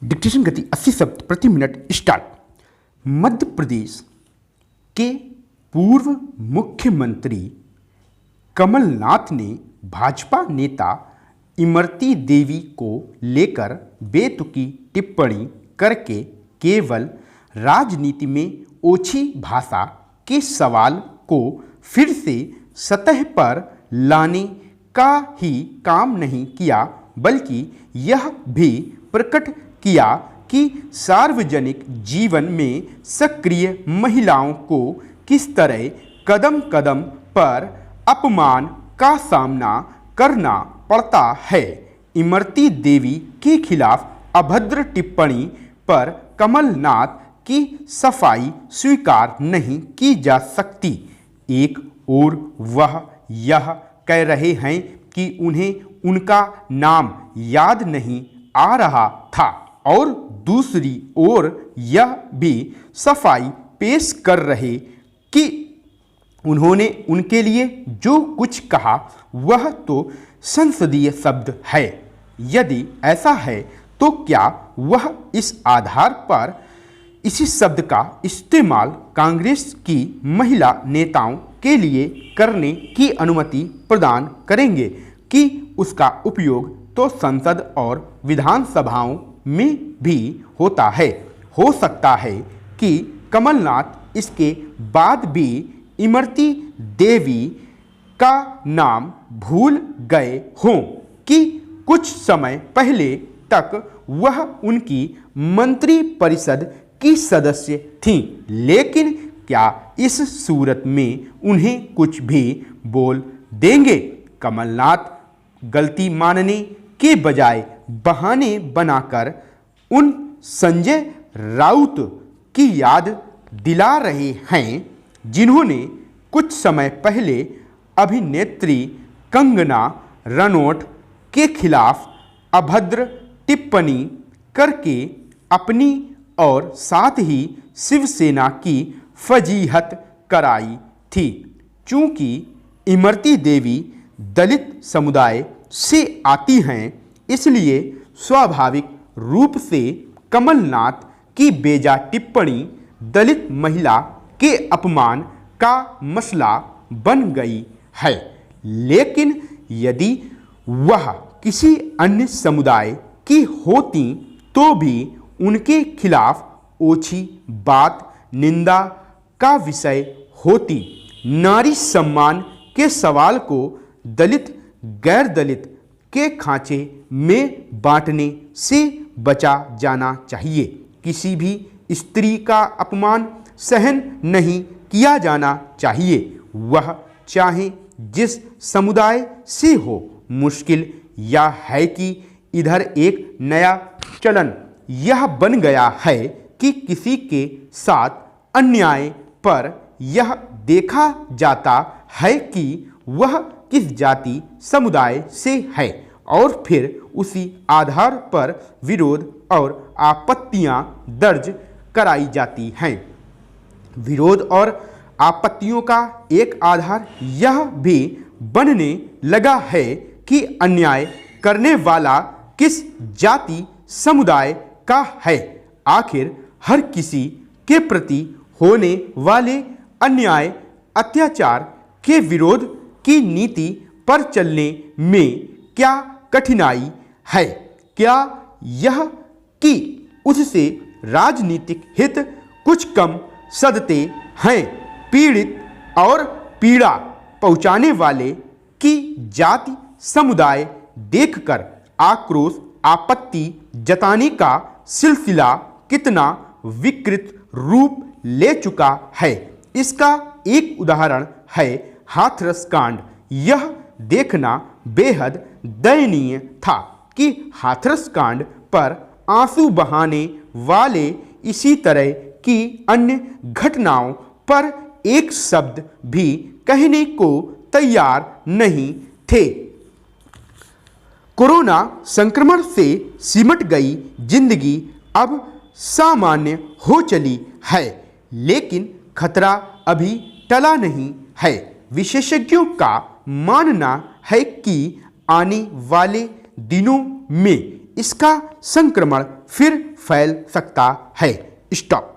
Dictation गति 80 शब्द प्रति मिनट स्टार्ट। मध्य प्रदेश के पूर्व मुख्यमंत्री कमलनाथ ने भाजपा नेता इमरती देवी को लेकर बेतुकी टिप्पणी करके केवल राजनीति में ओछी भाषा के सवाल को फिर से सतह पर लाने का ही काम नहीं किया, बल्कि यह भी प्रकट किया कि सार्वजनिक जीवन में सक्रिय महिलाओं को किस तरह कदम कदम पर अपमान का सामना करना पड़ता है। इमरती देवी के खिलाफ अभद्र टिप्पणी पर कमलनाथ की सफाई स्वीकार नहीं की जा सकती। एक और वह यह कह रहे हैं कि उन्हें उनका नाम याद नहीं आ रहा था, और दूसरी ओर यह भी सफाई पेश कर रहे कि उन्होंने उनके लिए जो कुछ कहा वह तो संसदीय शब्द है। यदि ऐसा है तो क्या वह इस आधार पर इसी शब्द का इस्तेमाल कांग्रेस की महिला नेताओं के लिए करने की अनुमति प्रदान करेंगे कि उसका उपयोग तो संसद और विधानसभाओं में भी होता है। हो सकता है कि कमलनाथ इसके बाद भी इमरती देवी का नाम भूल गए हों कि कुछ समय पहले तक वह उनकी मंत्रिपरिषद की सदस्य थीं, लेकिन क्या इस सूरत में उन्हें कुछ भी बोल देंगे? कमलनाथ गलती मानने के बजाय बहाने बनाकर उन संजय राउत की याद दिला रहे हैं, जिन्होंने कुछ समय पहले अभिनेत्री कंगना रनौत के खिलाफ अभद्र टिप्पणी करके अपनी और साथ ही शिवसेना की फजीहत कराई थी। चूंकि इमरती देवी दलित समुदाय से आती हैं, इसलिए स्वाभाविक रूप से कमलनाथ की बेजा टिप्पणी दलित महिला के अपमान का मसला बन गई है। लेकिन यदि वह किसी अन्य समुदाय की होती तो भी उनके खिलाफ ओछी बात निंदा का विषय होती। नारी सम्मान के सवाल को दलित गैर दलित के खांचे में बांटने से बचा जाना चाहिए। किसी भी स्त्री का अपमान सहन नहीं किया जाना चाहिए, वह चाहे जिस समुदाय से हो। मुश्किल यह है कि इधर एक नया चलन यह बन गया है कि किसी के साथ अन्याय पर यह देखा जाता है कि वह किस जाति समुदाय से है, और फिर उसी आधार पर विरोध और आपत्तियां दर्ज कराई जाती हैं। विरोध और आपत्तियों का एक आधार यह भी बनने लगा है कि अन्याय करने वाला किस जाति समुदाय का है। आखिर हर किसी के प्रति होने वाले अन्याय अत्याचार के विरोध की नीति पर चलने में क्या कठिनाई है? क्या यह कि उससे राजनीतिक हित कुछ कम सदते हैं? पीड़ित और पीड़ा पहुंचाने वाले की जाति समुदाय देखकर आक्रोश आपत्ति जताने का सिलसिला कितना विकृत रूप ले चुका है, इसका एक उदाहरण है हाथरस कांड। यह देखना बेहद दयनीय था कि हाथरस कांड पर आंसू बहाने वाले इसी तरह की अन्य घटनाओं पर एक शब्द भी कहने को तैयार नहीं थे। कोरोना संक्रमण से सिमट गई जिंदगी अब सामान्य हो चली है, लेकिन खतरा अभी टला नहीं है। विशेषज्ञों का मानना है कि आने वाले दिनों में इसका संक्रमण फिर फैल सकता है। स्टॉप।